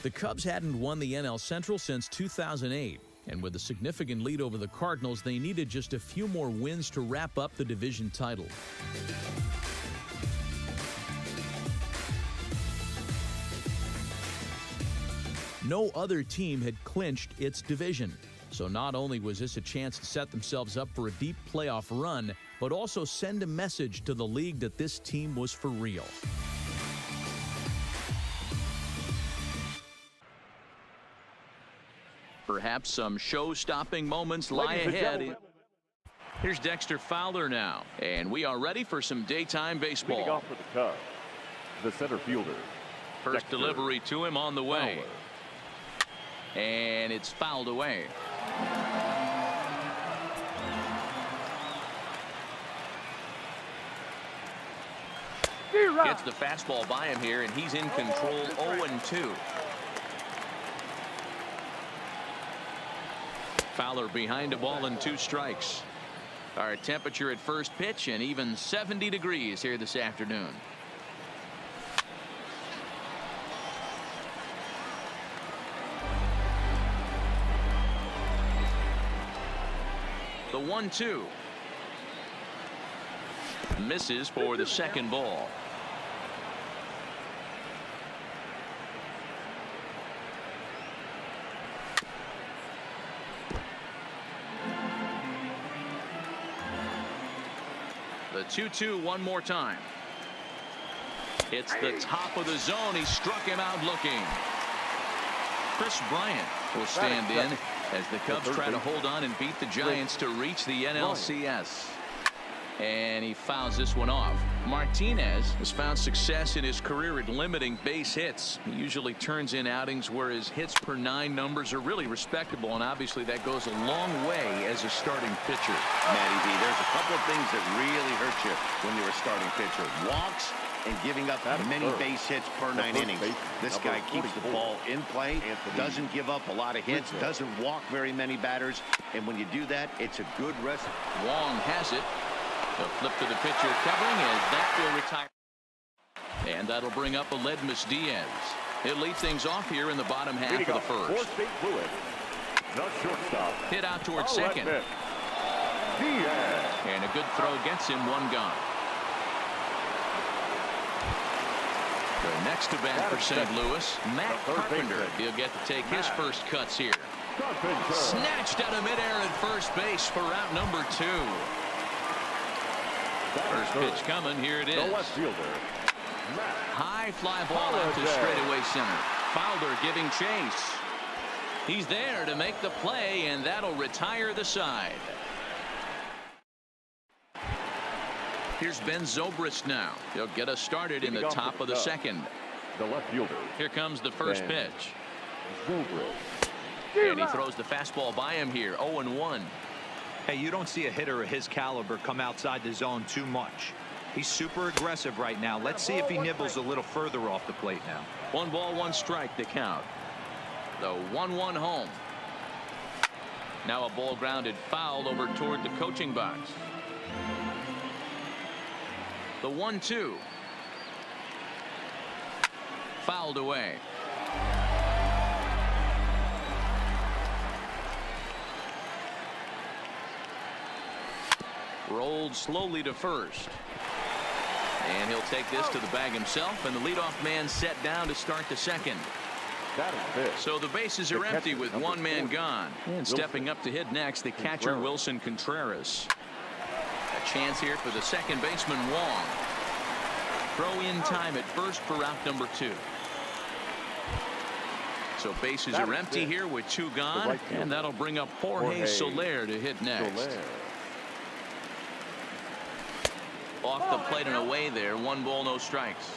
The Cubs hadn't won the NL Central since 2008, and with a significant lead over the Cardinals, they needed just a few more wins to wrap up the division title. No other team had clinched its division. So not only was this a chance to set themselves up for a deep playoff run, but also send a message to the league that this team was for real. Perhaps some show-stopping moments lie ahead. Here's Dexter Fowler now, and we are ready for some daytime baseball. Leading off for the Cubs, the center fielder. First Dexter delivery to him on the way. Fowler. And it's fouled away. Gets the fastball by him here, and he's in control. 0-2. Fowler behind a ball and 2 strikes. Our temperature at first pitch and even 70 degrees here this afternoon. The 1-2. Misses for the second ball. The 2-2 one more time. It's the top of the zone. He struck him out looking. KRIS Bryant will stand in as the Cubs try to hold on and beat the Giants to reach the NLCS. And he fouls this one off. Martinez has found success in his career at limiting base hits. He usually turns in outings where his hits per 9 numbers are really respectable, and obviously that goes a long way as a starting pitcher. Matty B, there's a couple of things that really hurt you when you're a starting pitcher. Walks and giving up many base hits per 9 innings. This guy keeps the ball in play, doesn't give up a lot of hits, doesn't walk very many batters, and when you do that, it's a good rest. Wong has it. The flip to the pitcher covering as that will retire. And that'll bring up Aledmus Diaz. He'll lead things off here in the bottom half of the first. The shortstop. Hit out towards second. Diaz. And a good throw gets him, 1 gone. The next to bat for St. Louis, Matt Carpenter. He'll get to take his first cuts here. Snatched out of midair at first base for out number 2. First pitch coming. Here it is. The left fielder. High fly ball out to straightaway center. Fowler giving chase. He's there to make the play, and that'll retire the side. Here's Ben Zobrist now. He'll get us started in the top of the second. The left fielder. Here comes the first pitch. Zobrist. And he throws the fastball by him here. 0-1. Hey, you don't see a hitter of his caliber come outside the zone too much. He's super aggressive right now. Let's see if he nibbles a little further off the plate now. 1 ball, 1 strike to count. The 1-1 home. Now a ball grounded foul over toward the coaching box. The 1-2. Fouled away. Rolled slowly to first. And he'll take this to the bag himself, and the leadoff man set down to start the second. So the bases are empty with 1 man gone. And stepping up to hit next, the catcher Wilson Contreras. A chance here for the second baseman Wong. Throw in time at first for out number 2. So bases are empty here with 2 gone, and that'll bring up Jorge Soler to hit next. Off the plate and away there. 1 ball, no strikes.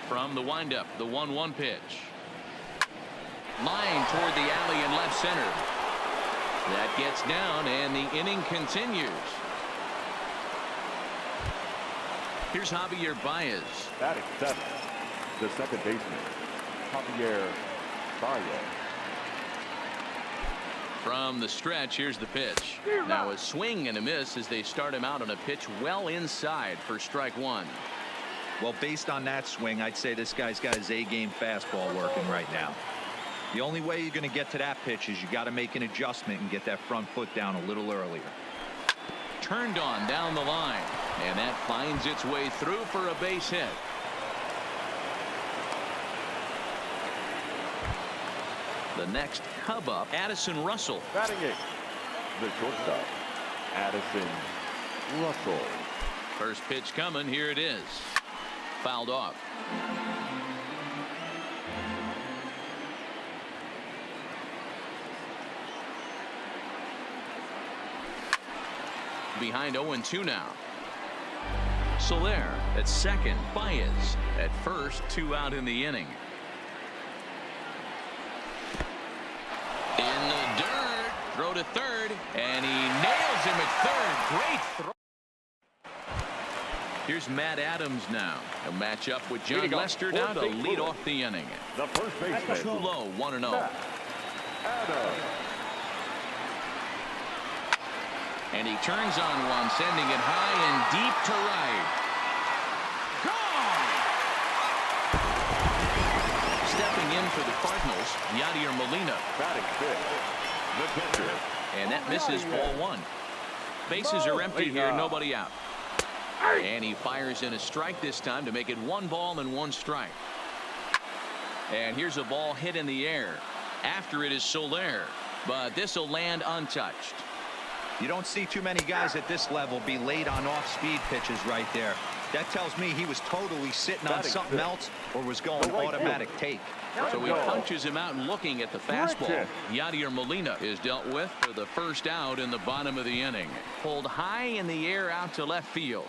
From the windup, the 1-1 pitch. Line toward the alley in left center. That gets down, and the inning continues. Here's Javier Baez. Batting 7. The second baseman, Javier Baez. From the stretch, here's the pitch. Now a swing and a miss as they start him out on a pitch well inside for strike one. Well, based on that swing, I'd say this guy's got his A-game fastball working right now. The only way you're going to get to that pitch is you got to make an adjustment and get that front foot down a little earlier. Turned on down the line, and that finds its way through for a base hit. The next Cub up, Addison Russell. Batting eighth, the shortstop, Addison Russell. First pitch coming. Here it is. Fouled off. Behind 0-2 now. Soler at second. Baez at first. 2 out in the inning. In the dirt. Throw to third. And he nails him at third. Great throw. Here's Matt Adams now. A matchup with John Lester now to lead off the inning. The first baseman. Too low. 1-0. Adams. And he turns on one, sending it high and deep to right. Gone! Stepping in for the Cardinals, Yadier Molina. Batting fifth, the pitcher. And that misses ball one. Bases are empty here, nobody out. And he fires in a strike this time to make it 1 ball and 1 strike. And here's a ball hit in the air. After it is Soler, but this will land untouched. You don't see too many guys at this level be late on off-speed pitches right there. That tells me he was totally sitting on something else or was going automatic take. So he punches him out and looking at the fastball. Yadier Molina is dealt with for the first out in the bottom of the inning. Pulled high in the air out to left field.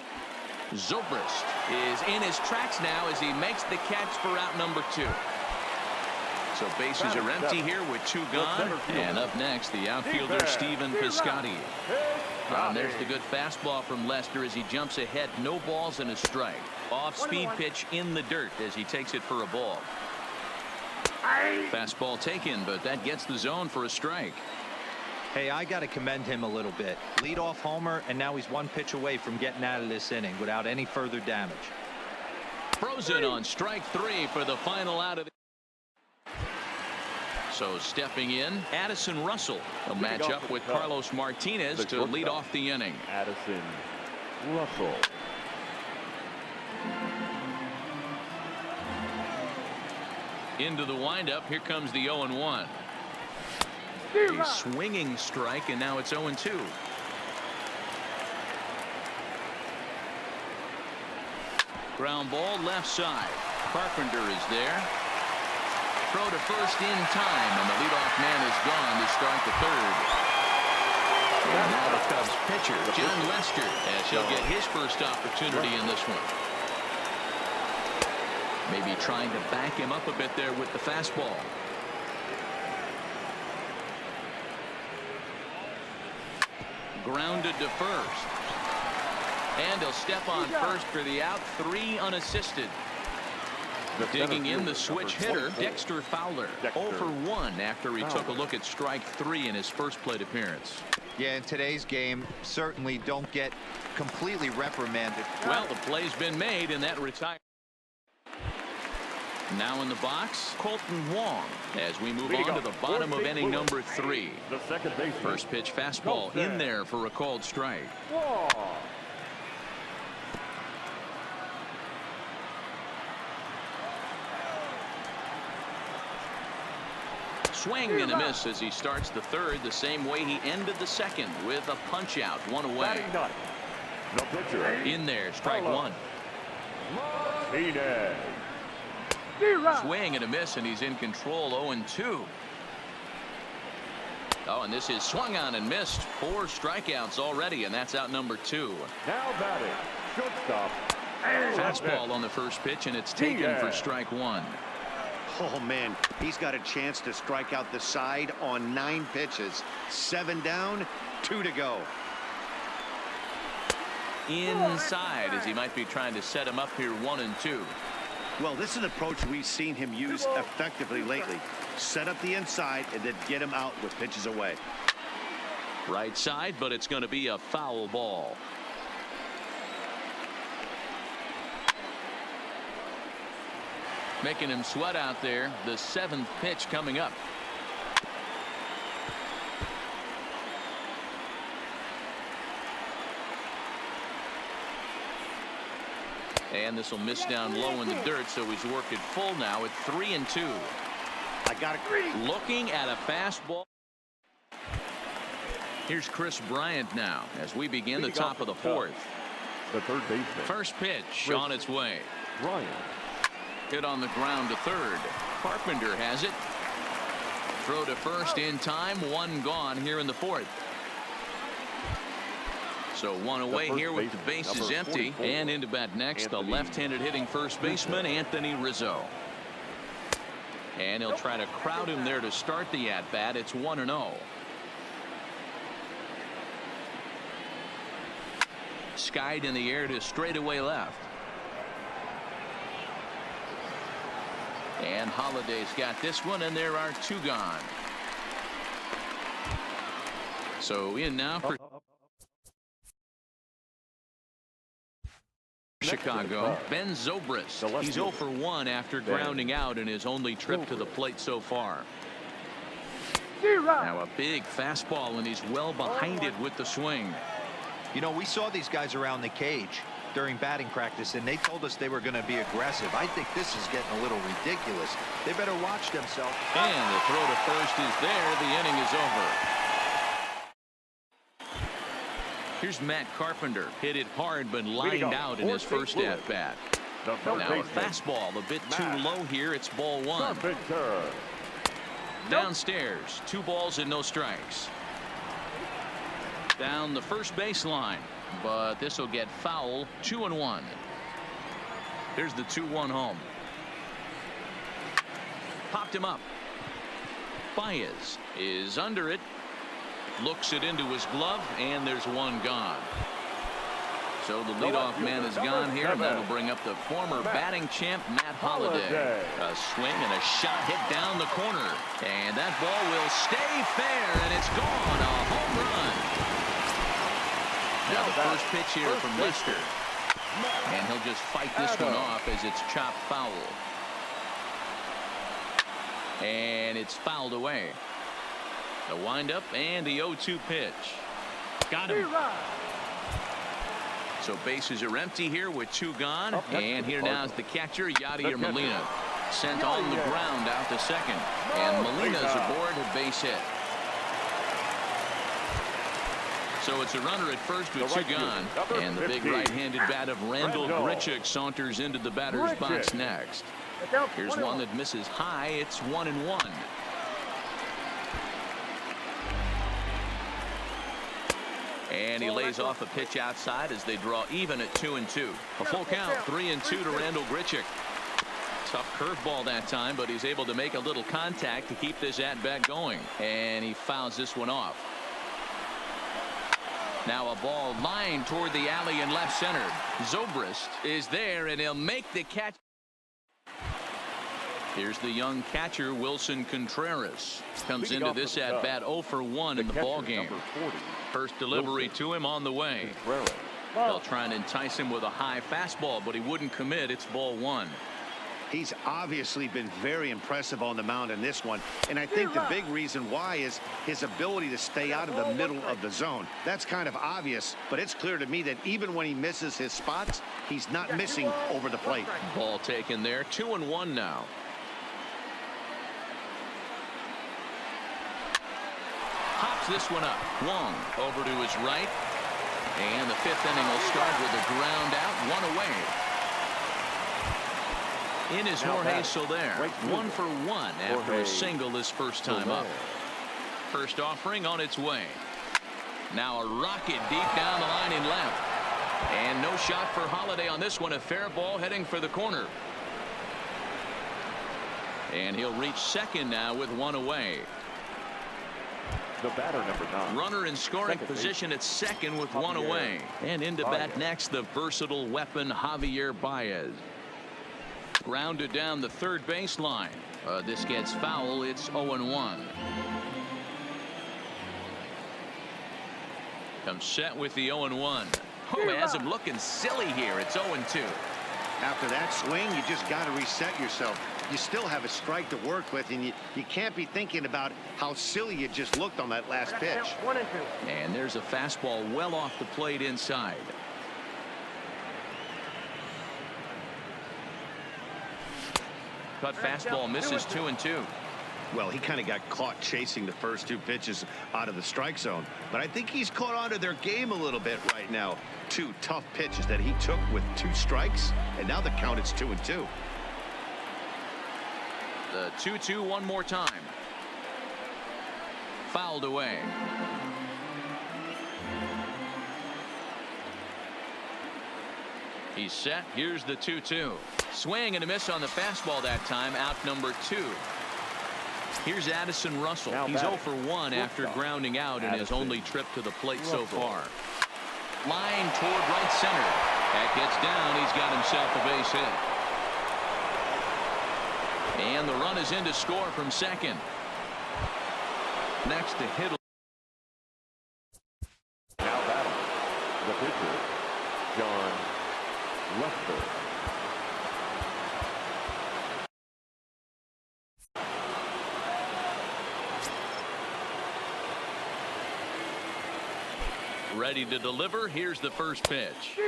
Zobrist is in his tracks now as he makes the catch for out number 2. So bases are empty here with 2 gone. And up next, the outfielder Stephen Piscotty. And there's the good fastball from Lester as he jumps ahead. No balls and a strike. Off-speed pitch in the dirt as he takes it for a ball. Fastball taken, but that gets the zone for a strike. Hey, I got to commend him a little bit. Leadoff homer, and now he's 1 pitch away from getting out of this inning without any further damage. Frozen on strike 3 for the final out of the. So stepping in, Addison Russell. A matchup with Carlos Martinez to lead off the inning. Addison Russell. Into the windup. Here comes the 0-1. A swinging strike, and now it's 0-2. Ground ball left side. Carpenter is there. Throw to first in time, and the leadoff man is gone to start the third. And now the Cubs pitcher, John Lester, as he'll get his first opportunity in this one. Maybe trying to back him up a bit there with the fastball. Grounded to first. And he'll step on first for the out. 3 unassisted. Digging in the switch hitter, Dexter Fowler. 0 for 1 after he took a look at strike 3 in his first plate appearance. Yeah, in today's game, certainly don't get completely reprimanded. Well, the play's been made in that retirement. Now in the box, Colton Wong as we move on to the bottom of inning number 3. The second baseman. First pitch fastball in there for a called strike. Swing and a miss as he starts the third the same way he ended the second with a punch out, 1 away. The pitcher. In there, strike 1. Martinez. Swing and a miss, and he's in control. 0-2. Oh, and this is swung on and missed. 4 strikeouts already, and that's out number 2. Now batting, shortstop. Fastball on the first pitch, and it's taken for strike 1. Oh, man, he's got a chance to strike out the side on 9 pitches. 7 down, 2 to go. Inside as he might be trying to set him up here 1-2. Well, this is an approach we've seen him use effectively lately. Set up the inside and then get him out with pitches away. Right side, but it's going to be a foul ball. Making him sweat out there. The 7th pitch coming up. And this will miss down low in the dirt, so he's worked it full now at 3-2. I got it. Looking at a fastball. Here's Kris Bryant now as we begin the top of the 4th. The third baseman. First pitch on its way. Bryant. Hit on the ground to third. Carpenter has it. Throw to first in time. 1 gone here in the 4th. So 1 away here with the bases empty. And into bat next, the left-handed hitting first baseman, Anthony Rizzo. And he'll try to crowd him there to start the at-bat. It's 1-0. Skied in the air to straightaway left. And Holliday's got this one, and there are 2 gone. So in now for Chicago, Ben Zobrist. He's 0 for 1 after grounding out in his only trip to the plate so far. Now a big fastball, and he's well behind it with the swing. You know, we saw these guys around the cage during batting practice, and they told us they were going to be aggressive. I think this is getting a little ridiculous. They better watch themselves. And the throw to first is there. The inning is over. Here's Matt Carpenter. Hit it hard, but lined out in his first at-bat. Now a fastball a bit too low here. It's ball 1. Downstairs, 2 balls and no strikes. Down the first baseline, but this will get foul. 2-1. Here's the 2-1 home. Popped him up. Baez is under it. Looks it into his glove, and there's 1 gone. So the leadoff man is gone here, and that'll bring up the former batting champ, Matt Holliday. A swing and a shot hit down the corner. And that ball will stay fair, and it's gone. A home run. Now the first pitch here from Lester. And he'll just fight this one off as it's chopped foul. And it's fouled away. The windup and the 0-2 pitch. Got him. So bases are empty here with 2 gone. And here now is the catcher, Yadier Molina. Sent on the ground out to second. And Molina's aboard a base hit. So it's a runner at first with 2 gone. And the big right-handed bat of Randall Grichuk saunters into the batter's box next. Here's one that misses high. It's 1-1. And he lays off a pitch outside as they draw even at 2-2. A full count, 3-2 to Randall Grichuk. Tough curveball that time, but he's able to make a little contact to keep this at-bat going. And he fouls this one off. Now a ball lined toward the alley in left center. Zobrist is there, and he'll make the catch. Here's the young catcher, Wilson Contreras. Comes into this at-bat 0 for 1 in the ballgame. First delivery to him on the way. They'll try and entice him with a high fastball, but he wouldn't commit. It's ball 1. He's obviously been very impressive on the mound in this one, and I think the big reason why is his ability to stay out of the middle of the zone. That's kind of obvious, but it's clear to me that even when he misses his spots, he's not missing over the plate. Ball taken there. 2-1 now. Hops this one up. Wong over to his right. And the 5th inning will start with a ground out, 1 away. In is Jorge Soler. 1 for 1 after a single this first time up. First offering on its way. Now a rocket deep down the line in left. And no shot for Holliday on this one. A fair ball heading for the corner. And he'll reach second now with 1 away. The batter, number 9. Runner in scoring position at second with 1 away. And into bat next, the versatile weapon, Javier Baez. Grounded down the third baseline. This gets foul. It's 0-1. Comes set with the 0-1. Oh, has him looking silly here. It's 0-2. After that swing, you just got to reset yourself. You still have a strike to work with, and you can't be thinking about how silly you just looked on that last pitch. And there's a fastball well off the plate inside. Cut fastball misses 2-2. Well, he kind of got caught chasing the first two pitches out of the strike zone, but I think he's caught on to their game a little bit right now. Two tough pitches that he took with 2 strikes, and now the count is 2-2. The 2-2 one more time. Fouled away. He's set. Here's the 2-2. Swing and a miss on the fastball that time. Out number 2. Here's Addison Russell. He's 0 for 1 after grounding out in his only trip to the plate so far. Line toward right center. That gets down. He's got himself a base hit. And the run is in to score from second. Next to hit. Now batting, the pitcher, John Lester. Ready to deliver. Here's the first pitch.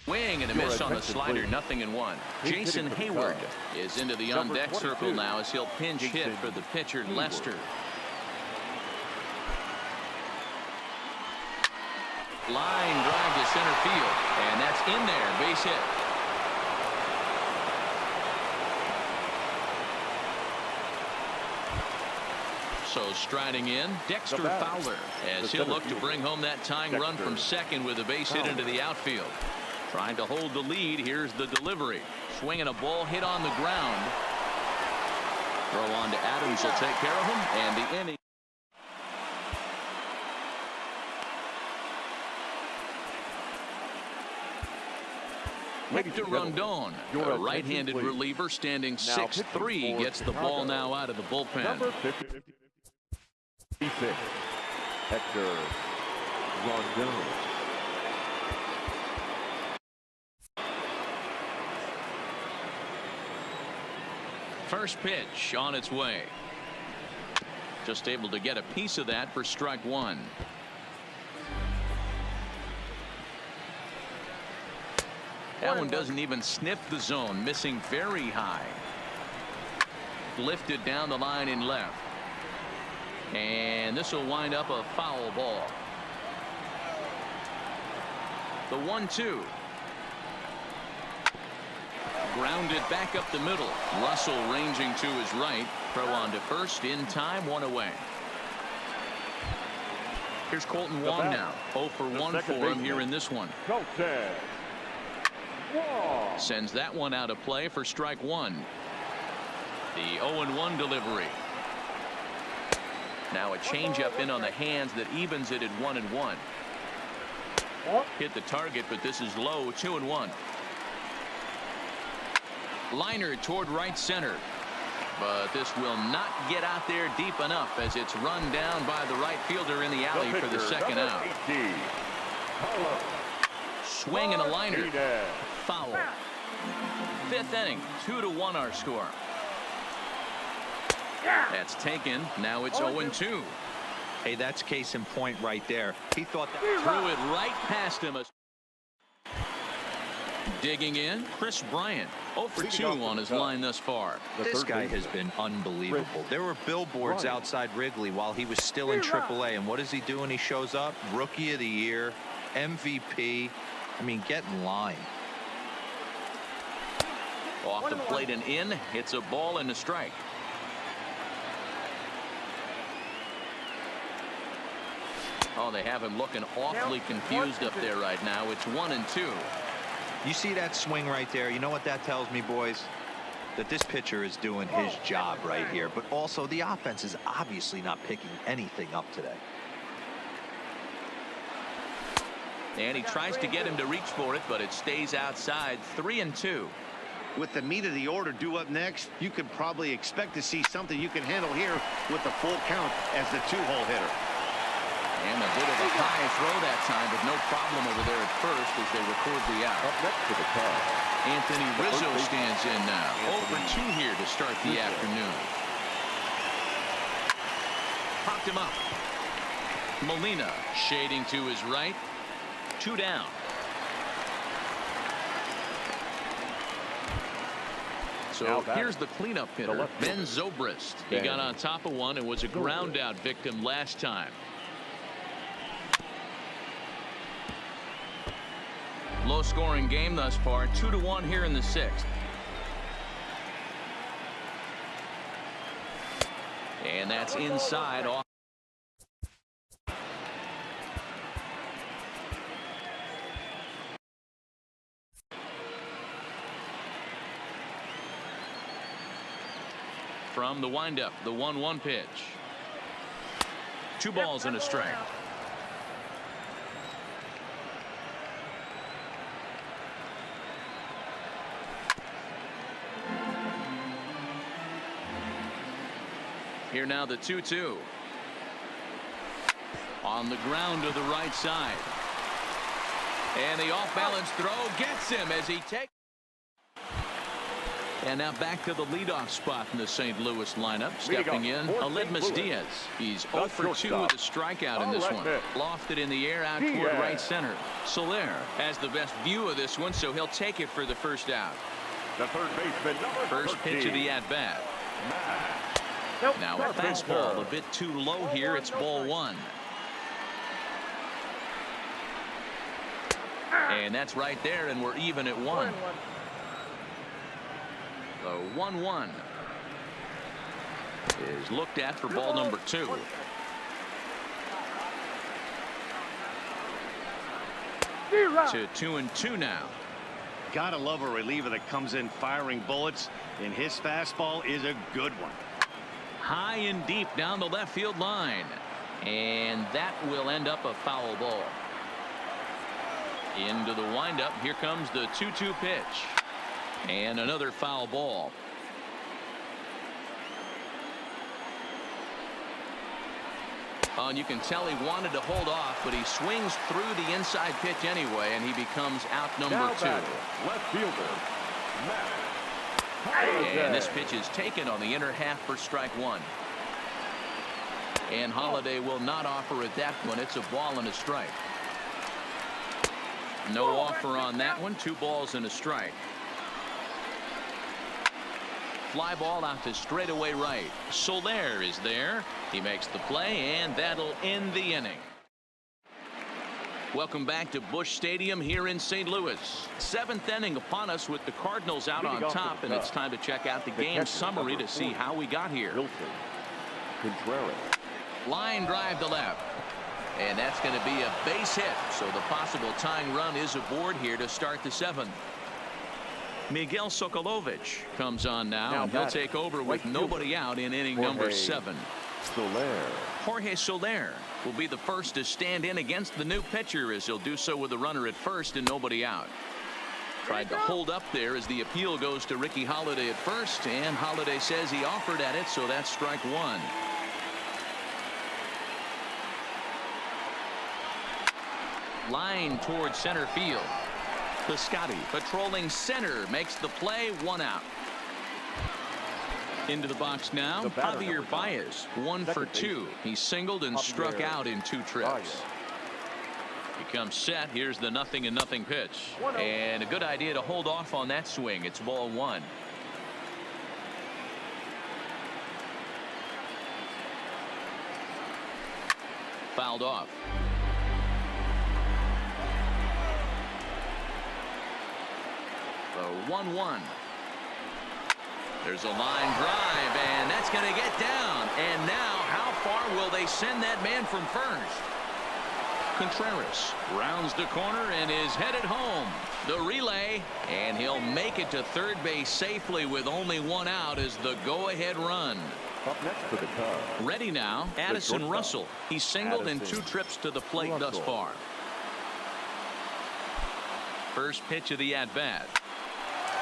Swing and a miss on the slider. 0-1. Jason Hayward is into the on-deck circle now as he'll pinch hit for the pitcher Lester. Line drive to center field, and that's in there. Base hit. So striding in, Dexter Fowler, as he'll look to bring home that tying run from second with a base hit into the outfield. Trying to hold the lead. Here's the delivery. Swinging a ball hit on the ground. Throw on to Adams will take care of him, and the inning. Hector Rondon, a right-handed reliever standing 6'3", gets the ball now out of the bullpen. Number 56, Hector Rondon. First pitch on its way. Just able to get a piece of that for strike 1. That one doesn't even sniff the zone, missing very high. Lifted down the line in left. And this will wind up a foul ball. The 1-2. Grounded back up the middle. Russell ranging to his right. Throw on to first in time, 1 away. Here's Colton Wong now. 0 for 1 for him here in this one. Sends that one out of play for strike 1. The 0-1 delivery. Now a changeup in on the hands that evens it at 1-1. Hit the target, but this is low. 2-1. Liner toward right center, but this will not get out there deep enough as it's run down by the right fielder in the alley for the second out. Swing and a liner. Foul. 5th inning. 2-1 our score. That's taken. Now it's 0-2. Hey, that's case in point right there. He thought that threw it right past him. Digging in, Kris Bryant. 0 for 2 on his line thus far. This guy has been unbelievable. There were billboards outside Wrigley while he was still in AAA, and what is he doing? He shows up, Rookie of the Year, MVP. I mean, get in line. Off the plate and in. It's a ball and a strike. Oh, they have him looking awfully confused up there right now. It's 1-2. You see that swing right there? You know what that tells me, boys? That this pitcher is doing his job right here. But also, the offense is obviously not picking anything up today. And he tries to get him to reach for it, but it stays outside. 3-2. With the meat of the order due up next, you could probably expect to see something you can handle here with the full count as the 2-hole hitter. And a bit of a high throw that time, but no problem over there at first as they record the out. Up next to the Cubs, Anthony Rizzo stands in now. 0 for 2 here to start the afternoon. Popped him up. Molina shading to his right. 2 down. So here's the cleanup hitter, Ben Zobrist. He got on top of one and was a ground out victim last time. Low scoring game thus far, 2-1 here in the 6th. And that's inside off. From the windup, the 1-1 pitch. 2 balls and a strike. Here now the 2-2. On the ground to the right side. And the off-balance throw gets him as he takes. And now back to the leadoff spot in the St. Louis lineup. Stepping in, Aledmus Diaz. He's 0 for 2 with a strikeout in this one. Lofted in the air out toward right center. Soler has the best view of this one, so he'll take it for the first out. the third baseman, number First 13. pitch of the at-bat. Now a fastball a bit too low here. It's ball 1. And that's right there, and we're even at 1. The 1-1 is looked at for ball number 2. To 2-2 now. Gotta love a reliever that comes in firing bullets, and his fastball is a good one. High and deep down the left field line, and that will end up a foul ball. Into the windup. Here comes the 2-2 pitch, and another foul ball. Oh, and you can tell he wanted to hold off, but he swings through the inside pitch anyway, and he becomes out number 2. Left fielder, And this pitch is taken on the inner half for strike 1. And Holiday will not offer at that one. It's a ball and a strike. No offer on that one. 2 balls and a strike. Fly ball out to straightaway right. Soler is there. He makes the play, and that'll end the inning. Welcome back to Busch Stadium here in St. Louis. 7th inning upon us with the Cardinals out on top, and it's time to check out the game summary to see how we got here. Contreras. Line drive to left. And that's going to be a base hit, so the possible tying run is aboard here to start the 7th. Miguel Sokolovich comes on now and he'll take over with nobody out in inning number 7. Soler. Jorge Soler will be the first to stand in against the new pitcher, as he'll do so with a runner at first and nobody out. Tried to hold up there as the appeal goes to Ricky Holiday at first, and Holiday says he offered at it, so that's strike 1. Line towards center field. Piscotty patrolling center makes the play. 1 out. Into the box now. Javier Baez 1 for 2. He singled and struck out in 2 trips. He comes set. Here's the 0-0 pitch, and a good idea to hold off on that swing. It's ball 1. Fouled off. The 1-1. There's a line drive, and that's going to get down. And now, how far will they send that man from first? Contreras rounds the corner and is headed home. The relay, and he'll make it to third base safely with only 1 out as the go-ahead run. Up next for the Cubs. Ready now, Addison Russell. He's singled in 2 trips to the plate thus far. First pitch of the at-bat.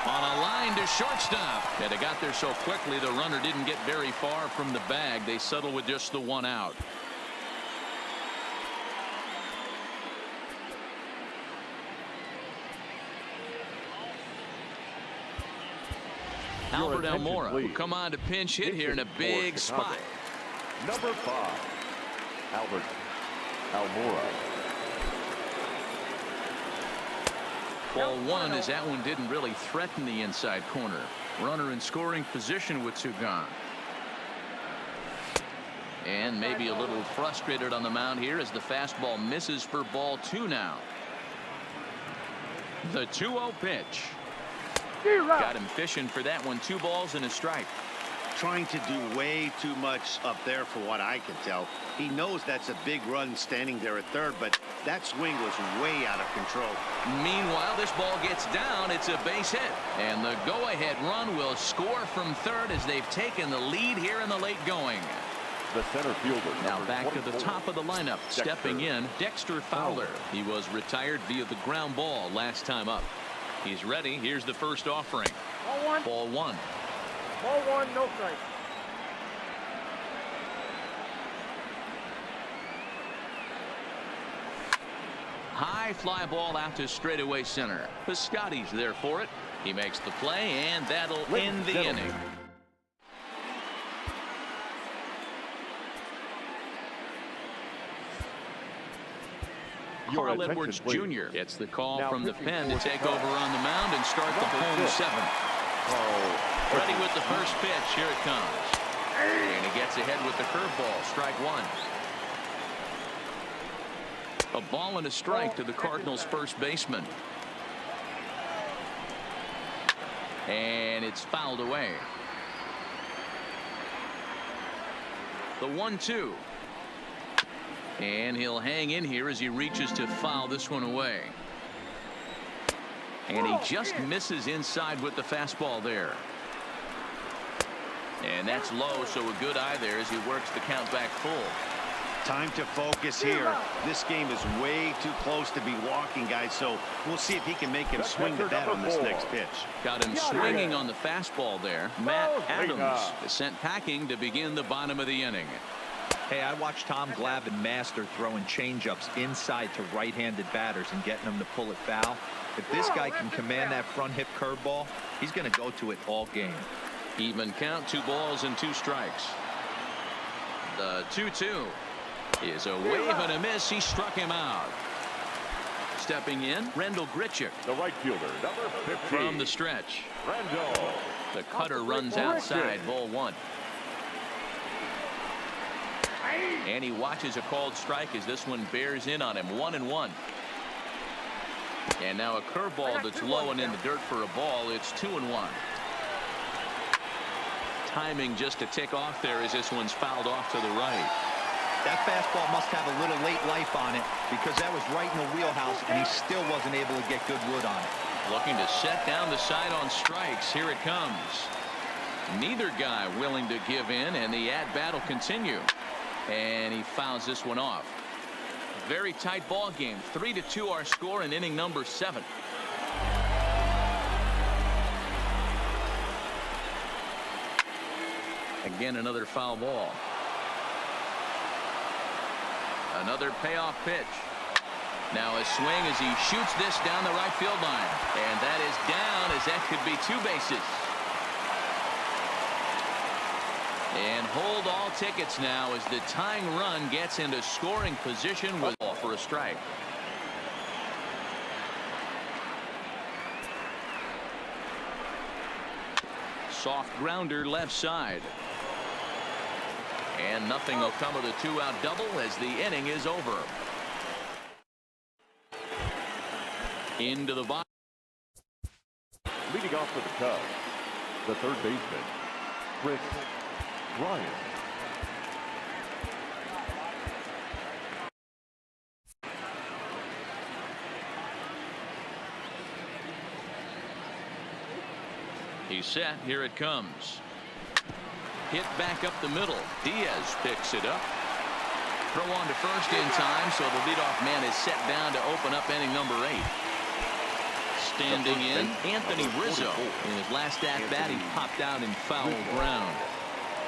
On a line to shortstop. And it got there so quickly the runner didn't get very far from the bag. They settled with just the one out. Albert Almora will come on to pinch hit here in a big spot. Number 5, Albert Almora. Ball one, as that one didn't really threaten the inside corner. Runner in scoring position with two gone. And maybe a little frustrated on the mound here as the fastball misses for ball 2 now. The 2-0 pitch. Got him fishing for that one. 2 balls and a strike. Trying to do way too much up there for what I can tell. He knows that's a big run standing there at third, but that swing was way out of control. Meanwhile, this ball gets down. It's a base hit. And the go-ahead run will score from third as they've taken the lead here in the late going. The center fielder. Now back to the top of the lineup. Stepping in, Dexter Fowler. He was retired via the ground ball last time up. He's ready. Here's the first offering. Ball one. Ball one, no strike. High fly ball out to straightaway center. Piscotty's there for it. He makes the play, and that'll end the inning. Carl Edwards Jr. gets the call from the pen to take over on the mound and start the home 7th. Ready with the first pitch. Here it comes. And he gets ahead with the curveball. Strike one. A ball and a strike to the Cardinals' first baseman. And it's fouled away. The 1-2. And he'll hang in here as he reaches to foul this one away. And he just misses inside with the fastball there. And that's low, so a good eye there as he works the count back full. Time to focus here. This game is way too close to be walking, guys, so we'll see if he can make him swing the bat on this next pitch. Got him swinging on the fastball there. Matt Adams is sent packing to begin the bottom of the inning. Hey, I watched Tom Glavine master throwing changeups inside to right-handed batters and getting them to pull it foul. If this guy can command that front hip curveball, he's going to go to it all game. Even count, 2 balls and 2 strikes. The 2-2 is a wave and a miss. He struck him out. Stepping in, Rendell Grichuk. The right fielder, number 15. From the stretch. Rendell. The cutter runs outside. Ball 1. And he watches a called strike as this one bears in on him. 1-1. And now a curveball that's low and in the dirt for a ball. It's 2-1. Timing just to tick off there as this one's fouled off to the right. That fastball must have a little late life on it because that was right in the wheelhouse and he still wasn't able to get good wood on it. Looking to set down the side on strikes. Here it comes. Neither guy willing to give in, and the at-bat will continue. And he fouls this one off. Very tight ball game. 3-2 our score in inning number 7. Again, another foul ball. Another payoff pitch. Now a swing as he shoots this down the right field line. And that is down, as that could be 2 bases. And hold all tickets now as the tying run gets into scoring position with ball for a strike. Soft grounder left side. And nothing will come of the 2-out double as the inning is over. Into the box. Leading off for the Cubs, the third baseman, KRIS. Bryant. He's set. Here it comes. Hit back up the middle. Diaz picks it up. Throw on to first in time, so the leadoff man is set down to open up inning number 8. Standing in, Anthony Rizzo. In his last at-bat, he popped out in foul ground.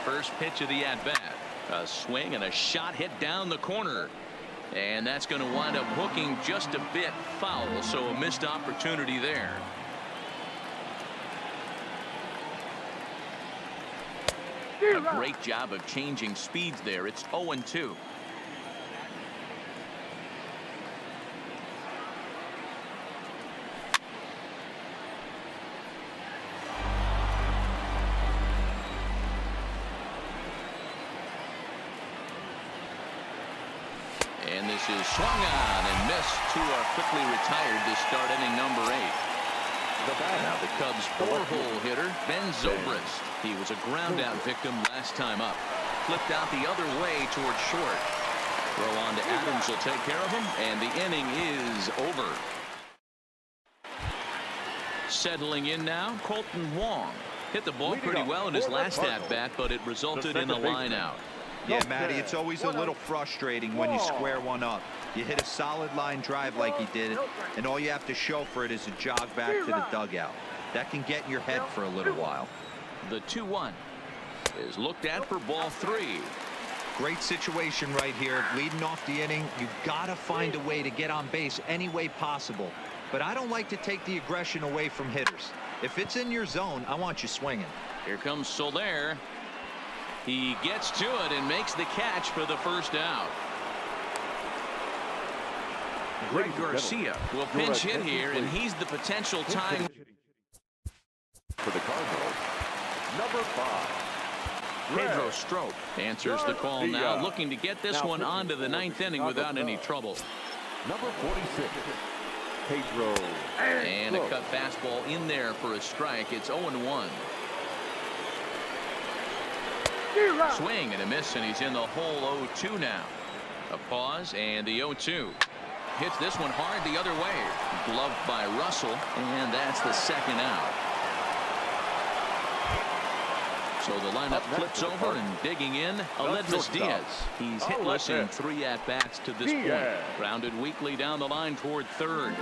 First pitch of the at-bat. A swing and a shot hit down the corner. And that's going to wind up hooking just a bit foul, so a missed opportunity there. A great job of changing speeds there. It's 0-2. And this is swung on and missed. Two are quickly retired to start inning number 8. Now the Cubs 4-hole hitter, Ben Zobrist. He was a ground-out victim last time up. Flipped out the other way towards short. Throw on to Adams will take care of him, and the inning is over. Settling in now, Colton Wong. Hit the ball pretty well in his last at-bat, but it resulted in a line-out. Yeah, Matty, it's always a little frustrating when you square one up. You hit a solid line drive like he did, and all you have to show for it is a jog back to the dugout. That can get in your head for a little while. The 2-1 is looked at for ball 3. Great situation right here. Leading off the inning, you gotta find a way to get on base any way possible. But I don't like to take the aggression away from hitters. If it's in your zone, I want you swinging. Here comes Soler. He gets to it and makes the catch for the first out. Greg Garcia will pinch hit here, and he's the potential tying. For the Cardinals, number 5. Pedro Strop answers the call now, looking to get this one onto the 9th inning without any trouble. Number 46, Pedro. And a cut fastball in there for a strike. It's 0-1. Swing and a miss, and he's in the hole 0-2 now. A pause and the 0-2. Hits this one hard the other way. Gloved by Russell, and that's the second out. So the lineup flips over, and digging in, Aledmys Diaz. He's hitless in 3 at-bats to this point. Grounded weakly down the line toward third.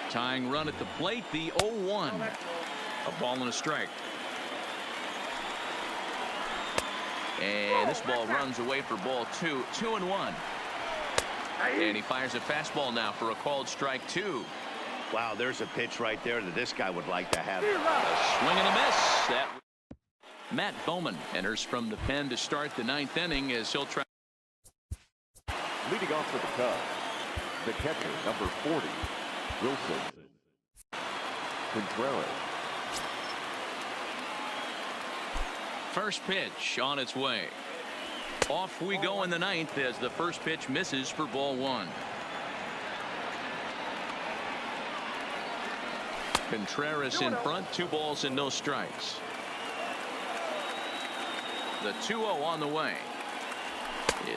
Tying run at the plate, the 0-1. A ball and a strike. And this ball runs away for ball 2. 2-1. And he fires a fastball now for a called strike 2. Wow, there's a pitch right there that this guy would like to have. A swing and a miss. Matt Bowman enters from the pen to start the 9th inning as he'll try. Leading off for the Cubs, the catcher, number 40, Wilson Contreras. First pitch on its way. Off we go in the 9th as the first pitch misses for ball 1. Contreras in front, 2 balls and no strikes. The 2-0 on the way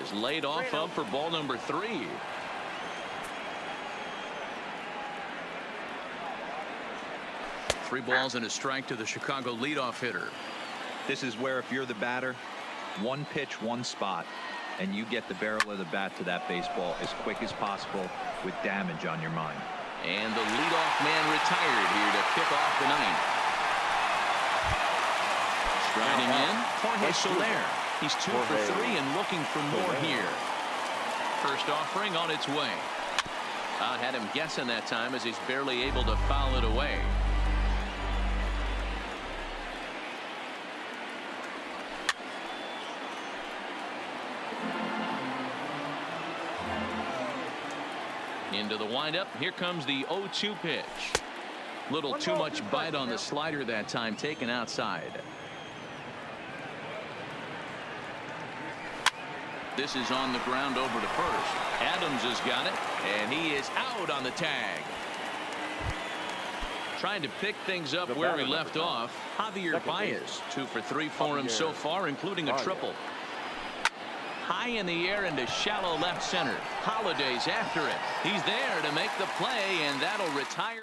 is laid off up for ball number 3. Three balls and a strike to the Chicago leadoff hitter. This is where if you're the batter, one pitch, one spot, and you get the barrel of the bat to that baseball as quick as possible with damage on your mind. And the leadoff man retired here to kick off the 9th. Striding in, Jorge Soler. He's 2 for 3 and looking for more here. First offering on its way. Had him guessing that time as he's barely able to foul it away. Into the windup. Here comes the 0-2 pitch. Little too much bite on the slider that time, taken outside. This is on the ground over to first. Adams has got it, and he is out on the tag. Trying to pick things up where he left off. Javier Baez, 2 for 3 for him so far, including a triple. High in the air into shallow left center. Holiday's after it. He's there to make the play, and that'll retire.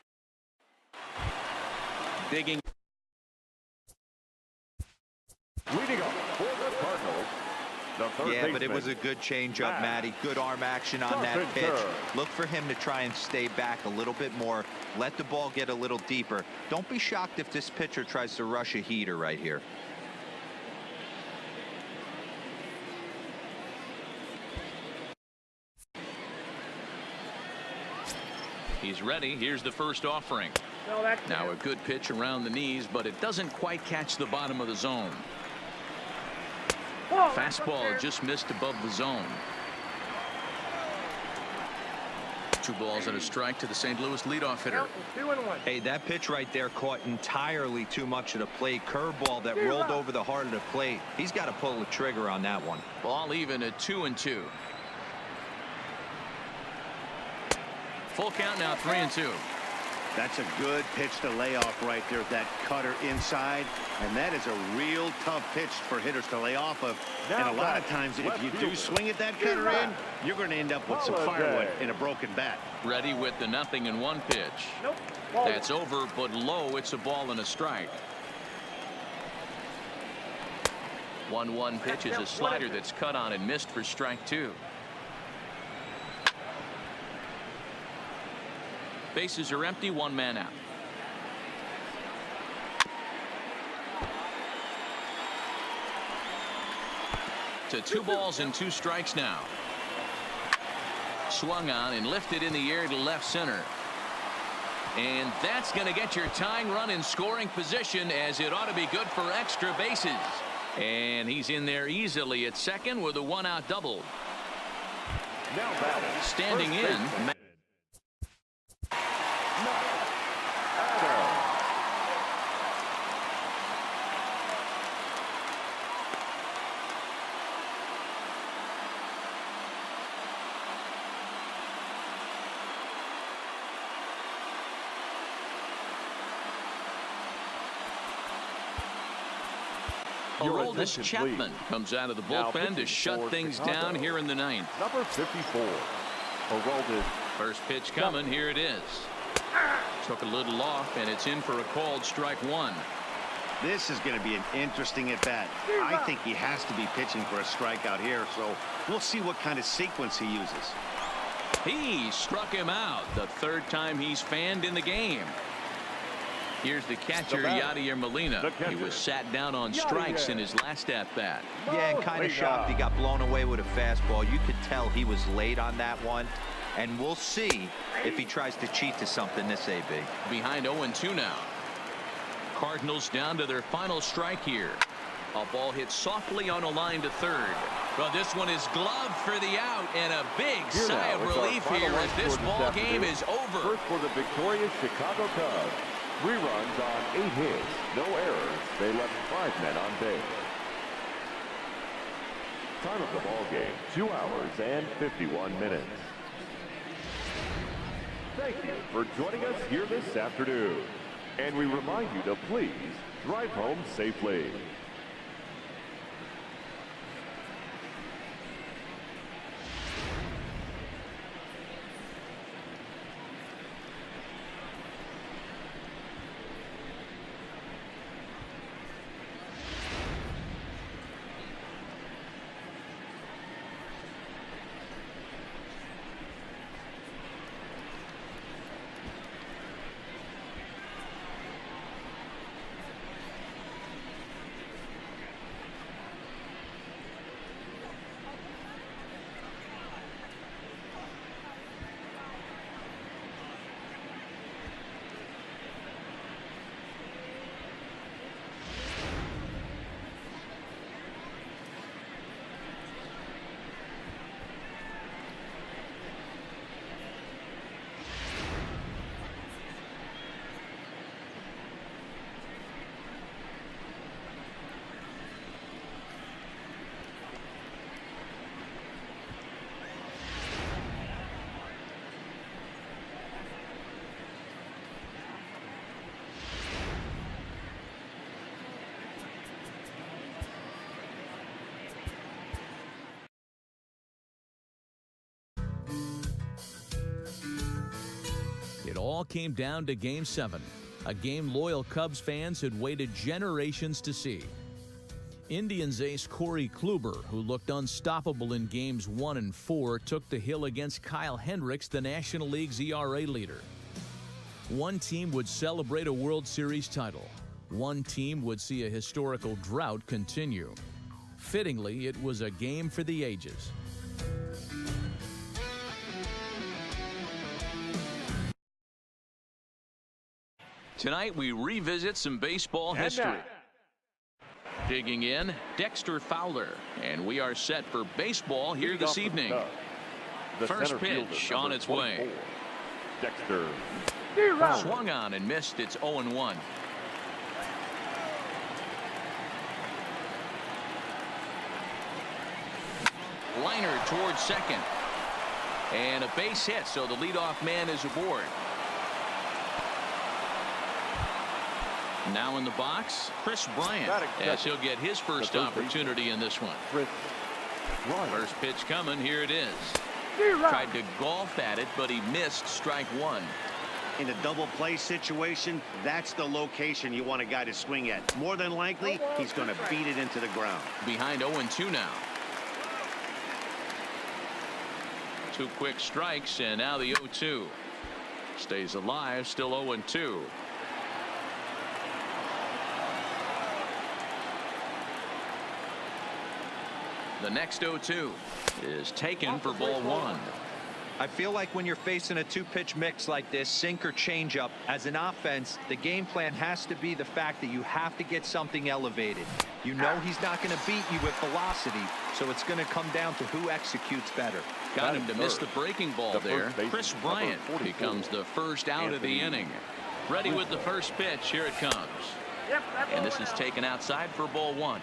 Digging. Leading up for the Cardinals, Yeah, but it was a good changeup, Matty. Good arm action on that pitch. Look for him to try and stay back a little bit more. Let the ball get a little deeper. Don't be shocked if this pitcher tries to rush a heater right here. He's ready. Here's the first offering. Now a good pitch around the knees, but it doesn't quite catch the bottom of the zone. Fastball just missed above the zone. 2 balls and a strike to the St. Louis leadoff hitter. 2-1. Hey, that pitch right there caught entirely too much of the plate. Curveball that rolled over the heart of the plate. He's got to pull the trigger on that one. Ball even at 2-2. Full count now, 3-2. That's a good pitch to lay off right there. That cutter inside, and that is a real tough pitch for hitters to lay off of. And a lot of times, if you do swing at that cutter in, you're going to end up with some firewood in a broken bat. Ready with the 0-1 pitch. Nope. That's over, but low. It's a ball and a strike. 1-1 pitch is a slider that's cut on and missed for strike 2. Bases are empty, 1 man out. To 2 balls and 2 strikes now. Swung on and lifted in the air to left center. And that's going to get your tying run in scoring position, as it ought to be good for extra bases. And he's in there easily at second with a 1-out double. Now batting, standing in. Aroldis Chapman comes out of the bullpen to shut things down here in the 9th. Number 54, Aroldis. First pitch coming. Here it is. Took a little off, and it's in for a called strike 1. This is going to be an interesting at bat. I think he has to be pitching for a strikeout here, so we'll see what kind of sequence he uses. He struck him out, the 3rd time he's fanned in the game. Here's the catcher, Yadier Molina. He was sat down on strikes in his last at-bat. Yeah, and kind of shocked he got blown away with a fastball. You could tell he was late on that one. And we'll see if he tries to cheat to something this AB. Behind 0-2 now. Cardinals down to their final strike here. A ball hit softly on a line to 3rd. Well, this one is gloved for the out, and a big sigh of relief here as this ball game is over. First for the victorious Chicago Cubs. 3 runs on 8 hits, no errors. They left 5 men on base. Time of the ball game, 2 hours and 51 minutes. Thank you for joining us here this afternoon. And we remind you to please drive home safely. It all came down to Game 7, a game loyal Cubs fans had waited generations to see. Indians ace Corey Kluber, who looked unstoppable in games 1 and 4, took the hill against Kyle Hendricks, the National League's ERA leader. One team would celebrate a World Series title. One team would see a historical drought continue. Fittingly, it was a game for the ages. Tonight, we revisit some baseball history. Digging in, Dexter Fowler, and we are set for baseball here this evening. First pitch on its way. Dexter. Swung on and missed. It's 0-1. Liner towards second. And a base hit, so the leadoff man is aboard. Now in the box, Kris Bryant, as he'll get his first opportunity in this one. First pitch coming, here it is. Tried to golf at it, but he missed strike one. In a double play situation, that's the location you want a guy to swing at. More than likely, he's going to beat it into the ground. Behind 0-2 now. 2 quick strikes, and now the 0-2. Stays alive, still 0-2. The next 0-2 is taken for ball 1. I feel like when you're facing a 2-pitch mix like this, sink or changeup, as an offense, the game plan has to be the fact that you have to get something elevated. You know he's not going to beat you with velocity, so it's going to come down to who executes better. Got him to miss the breaking ball there. Kris Bryant becomes the first out of the inning. Ready with the first pitch. Here it comes. And this is taken outside for ball 1.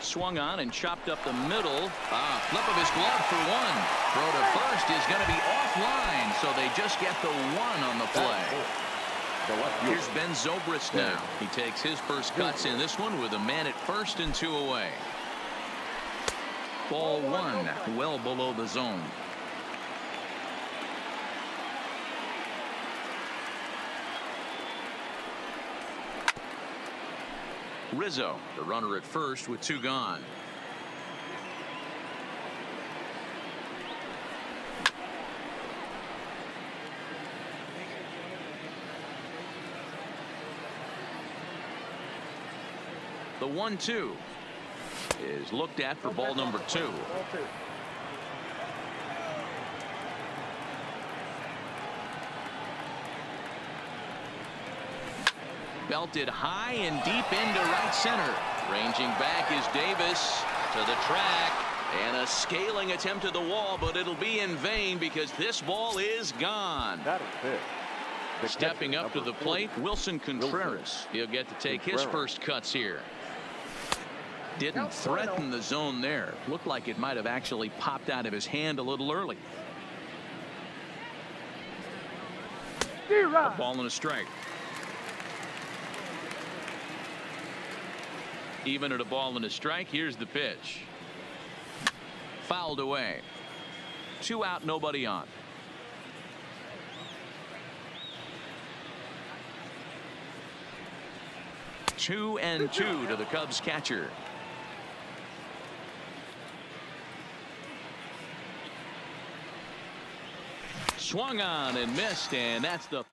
Swung on and chopped up the middle. Flip of his glove for 1. Throw to first is going to be offline, so they just get the 1 on the play. Here's Ben Zobrist now. He takes his first cuts in this one with a man at first and 2 away. Ball 1, well below the zone. Rizzo, the runner at first with 2 gone. The 1-2 is looked at for ball number 2. Belted high and deep into right center. Ranging back is Davis to the track, and a scaling attempt to the wall, but it'll be in vain because this ball is gone. Stepping up to the plate, Wilson Contreras. He'll get to take his first cuts here. Didn't threaten the zone there. Looked like it might have actually popped out of his hand a little early. A ball and a strike. Even at a ball and a strike, here's the pitch. Fouled away. 2 out, nobody on. Two and 2 to the Cubs catcher. Swung on and missed, and that's the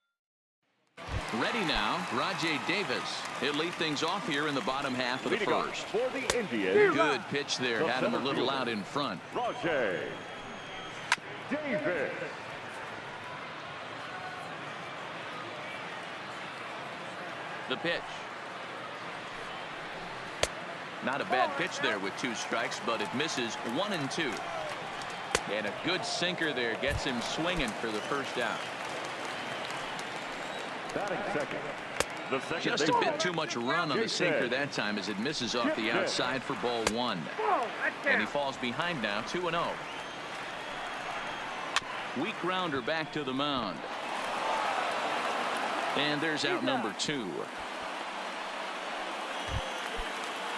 ready now. Rajai Davis. He'll lead things off here in the bottom half of the first. For the Indians, good pitch there. Had him a little out in front. Rajai Davis. The pitch. Not a bad pitch there with 2 strikes, but it misses 1 and 2. And a good sinker there gets him swinging for the first out. Batting second. The second Just a bit too much run on the sinker that time as it misses off the outside for ball 1. And he falls behind now, 2-0. Weak grounder back to the mound. And there's out number 2.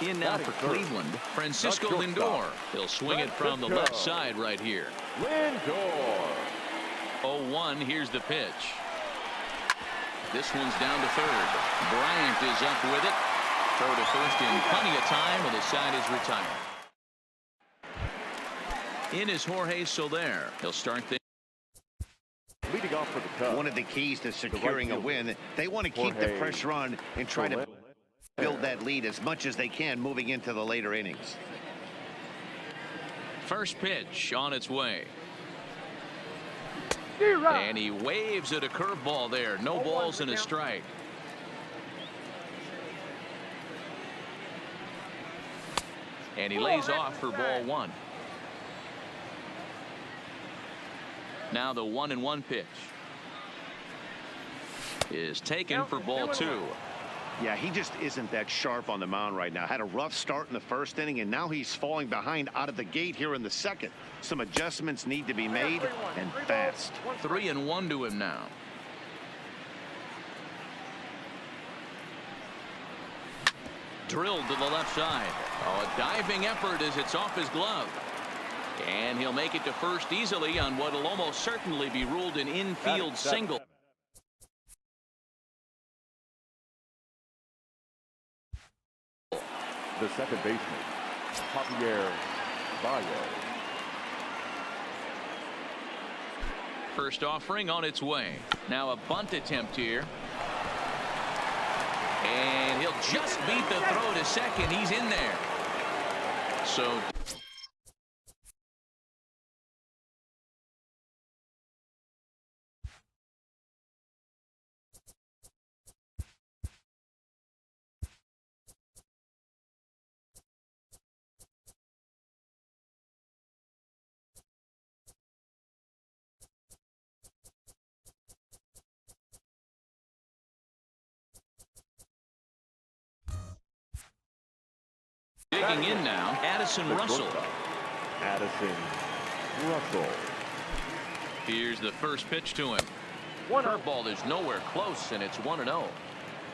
In now for Cleveland, Francisco Lindor. He'll swing it from the left side right here. Lindor. 0-1. Here's the pitch. This one's down to third. Bryant is up with it. Throw to first in plenty of time, and the side is retired. In is Jorge Soler. He'll start there. Leading off for the Cubs. One of the keys to securing a win, they want to keep the pressure on and try to build that lead as much as they can moving into the later innings. First pitch on its way. And he waves at a curveball there. No balls and a strike. And he lays off for ball one. Now the 1-1 pitch is taken for ball two. Yeah, he just isn't that sharp on the mound right now. Had a rough start in the first inning, and now he's falling behind out of the gate here in the second. Some adjustments need to be made, and fast. 3-1 to him now. Drilled to the left side. Oh, a diving effort as it's off his glove. And he'll make it to first easily on what will almost certainly be ruled an infield single. The second baseman, BRYANT. First offering on its way. Now a bunt attempt here. And he'll just beat the throw to second. He's in there. So digging in now, Addison Russell. Here's the first pitch to him. Curveball is nowhere close, and it's 1-0.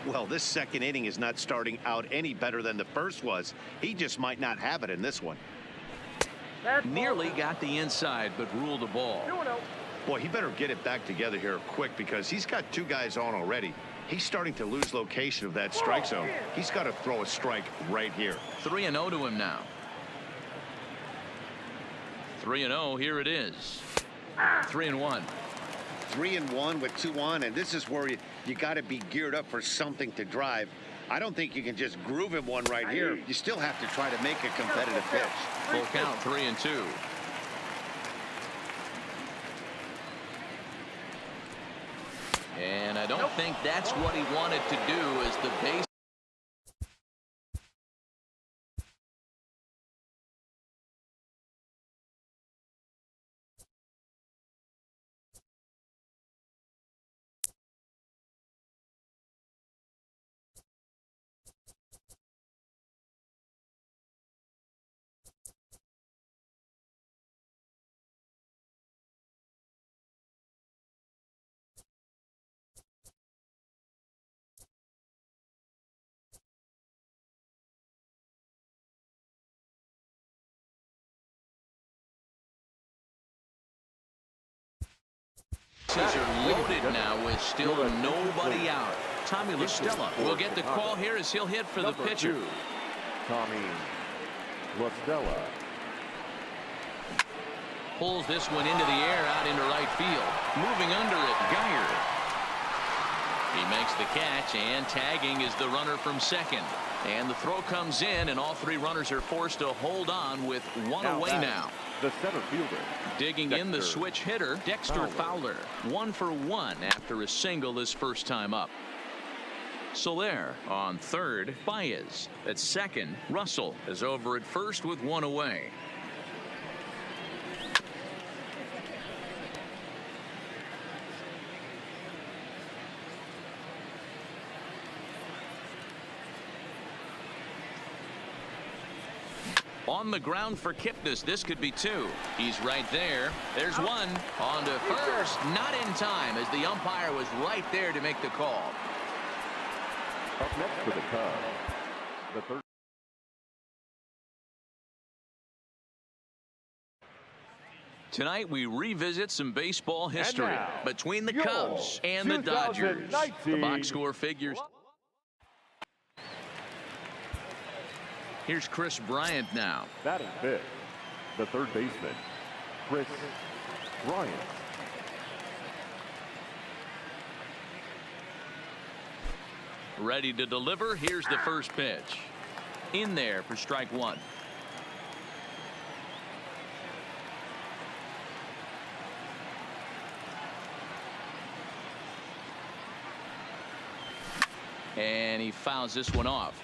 Well, this second inning is not starting out any better than the first was. He just might not have it in this one. Nearly got the inside, but ruled the ball. Boy, he better get it back together here quick because he's got two guys on already. He's starting to lose location of that strike zone. He's got to throw a strike right here. 3-0 to him now. 3-0, here it is. 3-1. 3-1 with 2 on, and this is where you got to be geared up for something to drive. I don't think you can just groove him one right here. You still have to try to make a competitive pitch. Full count, 3-2. And I don't think that's what he wanted to do as the base. Are loaded now with still nobody out. Tommy La Stella will get the call here as he'll hit for the pitcher. Tommy La Stella pulls this one into the air out into right field. Moving under it, Geyer. He makes the catch, and tagging is the runner from second. And the throw comes in, and all three runners are forced to hold on with one away now. The center fielder. Digging in the switch hitter, Dexter Fowler. 1 for 1 after a single his first time up. Soler on third. Baez at second. Russell is over at first with one away. On the ground for Kipnis. This could be two. He's right there. There's one. On to first. Not in time as the umpire was right there to make the call. Up next for the Cubs, the third. Tonight, we revisit some baseball history now, between the your Cubs and the Dodgers. 2019 The box score figures. Here's Kris Bryant now. Batting fifth, the third baseman, Kris Bryant. Ready to deliver. Here's the first pitch. In there for strike one. And he fouls this one off.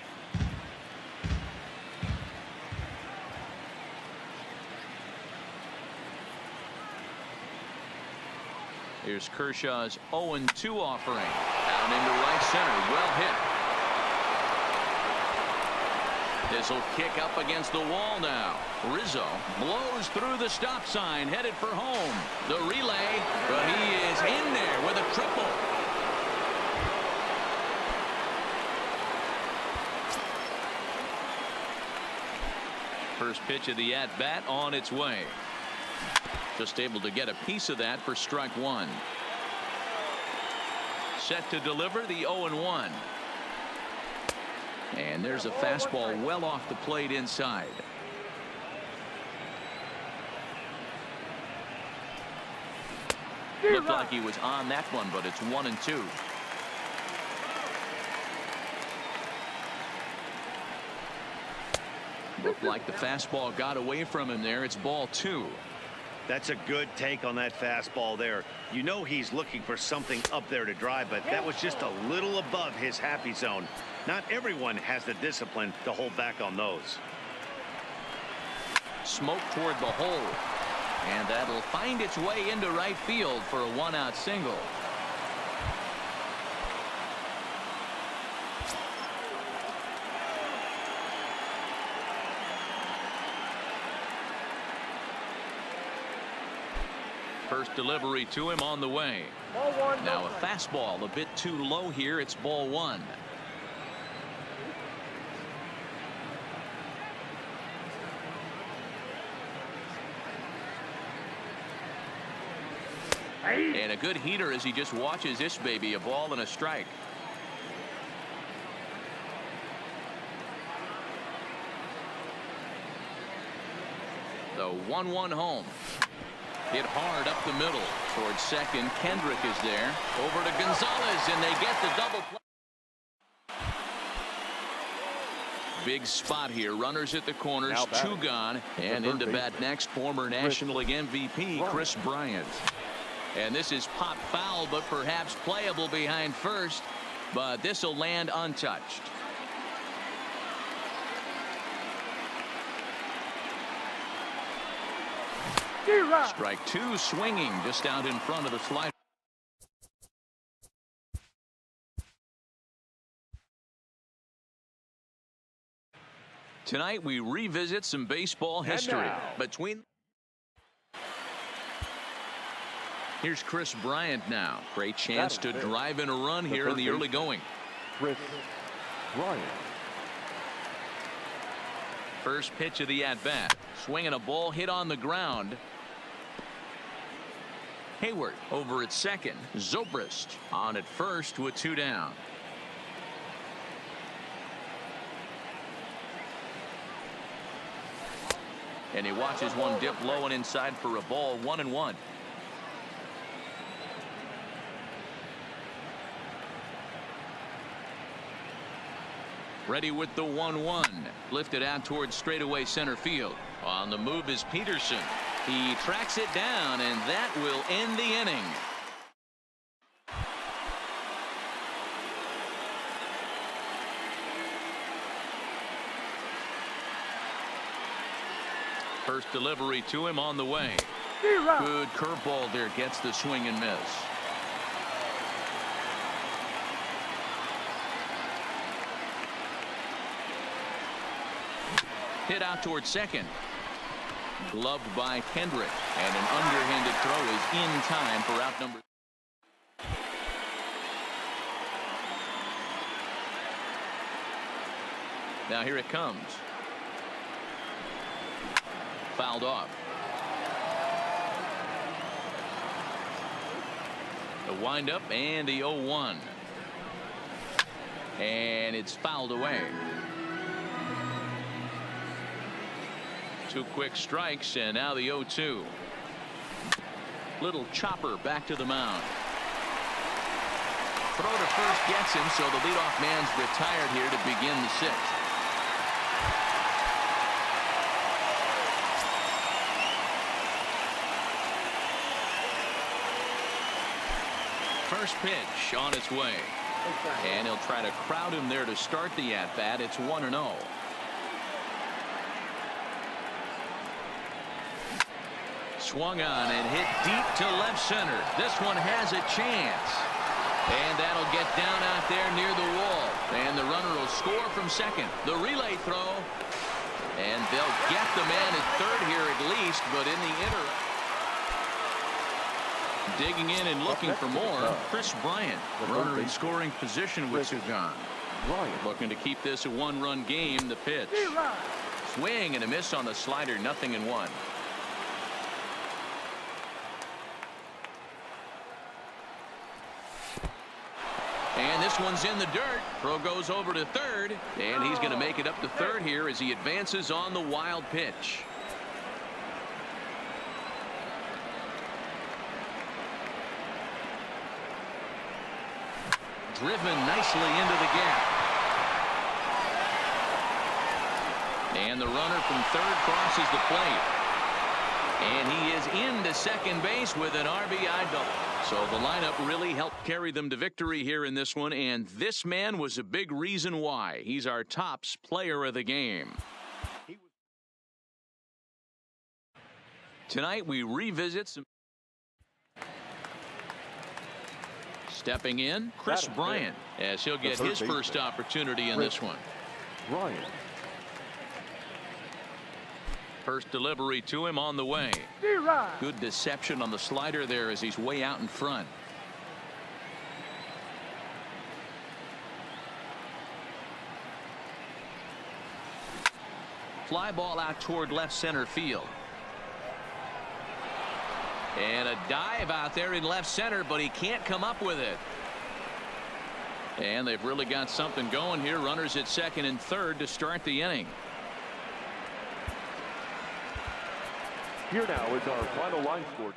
Here's Kershaw's 0-2 offering. Out into right center. Well hit. This will kick up against the wall now. Rizzo blows through the stop sign, headed for home. The relay, but he is in there with a triple. First pitch of the at-bat on its way. Just able to get a piece of that for strike one. Set to deliver the 0-1. And there's a fastball well off the plate inside. Looked like he was on that one, but it's 1-2. Looked like the fastball got away from him there. It's ball two. That's a good take on that fastball there. You know he's looking for something up there to drive, but that was just a little above his happy zone. Not everyone has the discipline to hold back on those. Smoke toward the hole. And that'll find its way into right field for a one-out single. First delivery to him on the way. Ball one, Now a fastball a bit too low here. It's ball one. And a good heater as he just watches this baby, a ball and a strike. The 1-1 home. Hit hard up the middle towards second. Kendrick is there. Over to Gonzalez, and they get the double play. Big spot here. Runners at the corners. Two gone. And into bat next, former National League MVP Kris Bryant. And this is pop foul, but perhaps playable behind first. But this will land untouched. Strike two, swinging just out in front of the slider. Tonight we revisit some baseball history between. Here's Kris Bryant now. Great chance to drive in a run here in the early going. Kris Bryant. First pitch of the at-bat. Swinging a ball hit on the ground. Hayward over at second. Zobrist on at first with two down. And he watches one dip low and inside for a ball. 1-1. Ready with the 1-1. Lifted out towards straightaway center field. On the move is Peterson. He tracks it down, and that will end the inning. First delivery to him on the way. Good curveball there. Gets the swing and miss. Hit out towards second. Gloved by Kendrick. And an underhanded throw is in time for out number. Now here it comes. Fouled off. The windup and the 0-1. And it's fouled away. 2 quick strikes, and now the 0-2. Little chopper back to the mound. Throw to first gets him, so the leadoff man's retired here to begin the 6th. First pitch on its way. And he'll try to crowd him there to start the at-bat. It's 1-0. Swung on and hit deep to left center. This one has a chance. And that'll get down out there near the wall. And the runner will score from second. The relay throw. And they'll get the man at third here at least, but in the interim. Digging in and looking for more, Kris Bryant. Runner in scoring position with two gone. Looking to keep this a 1-run game. The pitch. Swing and a miss on the slider. 0-1. And this one's in the dirt. Throw goes over to third, and he's going to make it up to third here as he advances on the wild pitch. Driven nicely into the gap. And the runner from third crosses the plate. And he is into second base with an RBI double. So the lineup really helped carry them to victory here in this one, and this man was a big reason why. He's our tops player of the game. Tonight we revisit some. Stepping in, Kris Bryant, as he'll get his first opportunity in this one. Bryant. First delivery to him on the way. Good deception on the slider there as he's way out in front. Fly ball out toward left center field. And a dive out there in left center, but he can't come up with it. And they've really got something going here. Runners at second and third to start the inning. Here now is our final line score.